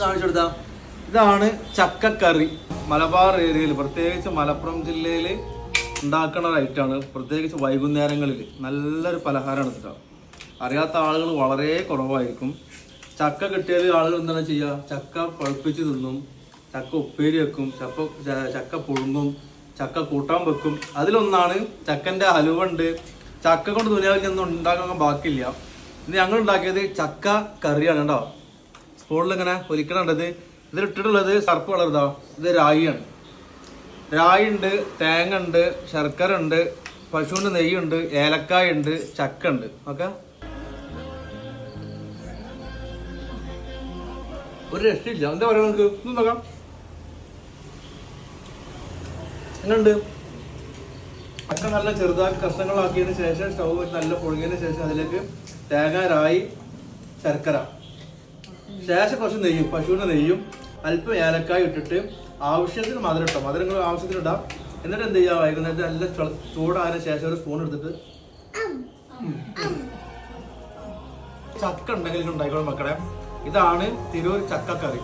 കാണിച്ചു കൊടുത്താ. ഇതാണ് ചക്കക്കറി. മലബാർ ഏരിയയിൽ, പ്രത്യേകിച്ച് മലപ്പുറം ജില്ലയിൽ ഉണ്ടാക്കുന്ന ഒരു ഐറ്റമാണ്. പ്രത്യേകിച്ച് വൈകുന്നേരങ്ങളിൽ നല്ലൊരു പലഹാരമാണ് കേട്ടോ. അറിയാത്ത ആളുകൾ വളരെ കുറവായിരിക്കും. ചക്ക കിട്ടിയാൽ ആളുകൾ എന്താണ് ചെയ്യുക? ചക്ക പഴുപ്പിച്ച് തിന്നും, ചക്ക ഉപ്പേരി വെക്കും, ചക്ക പുഴുങ്ങും, ചക്ക കൂട്ടാൻ വെക്കും. അതിലൊന്നാണ് ചക്കൻ്റെ ഹലുവുണ്ട്. ചക്ക കൊണ്ട് ദുനിയാവിൽ ഒന്നും ഉണ്ടാക്കാൻ ബാക്കിയില്ല. ഇത് ഞങ്ങൾ ഉണ്ടാക്കിയത് ചക്ക കറിയാണ് കേട്ടോ. സ്പൂണിൽ ഇങ്ങനെ ഒലിക്കണുണ്ടത്. ഇതിലിട്ടിട്ടുള്ളത് സർപ്പ് കളർ. ഇത് രായിയാണ്. രായി ഉണ്ട്, തേങ്ങ ഉണ്ട്, ശർക്കര ഉണ്ട്, പശുവിൻ്റെ നെയ്യുണ്ട്, ഏലക്കായ ഉണ്ട്, ചക്ക ഉണ്ട്. ഓക്കെ, ഒരു രക്ഷയില്ല. എന്താ പറയുക, നമുക്ക് ഇതൊന്നും നോക്കാം. എങ്ങനെയുണ്ട്? ചക്ക നല്ല ചെറുതാക്കി കഷ്ണങ്ങളാക്കിയതിന് ശേഷം സ്റ്റൗ നല്ല പൊഴുകിയതിന് ശേഷം അതിലേക്ക് തേങ്ങ, രായി, ശർക്കര, ശേഷം കുറച്ച് നെയ്യും, പശുവിൻ്റെ നെയ്യും, അല്പം ഏലക്കായ ഇട്ടിട്ട് ആവശ്യത്തിന് മധുരം ഇട്ടോ. മധുരങ്ങൾ ആവശ്യത്തിന് ഇടാം. എന്നിട്ട് എന്ത് ചെയ്യുക? വൈകുന്നേരത്തെ നല്ല ചൂടായതിനു ശേഷം ഒരു സ്പൂൺ എടുത്തിട്ട് ചക്ക ഉണ്ടെങ്കിൽ ഉണ്ടായിക്കോളും മക്കളെ. ഇതാണ് തിരൂർ ചക്കക്കറി.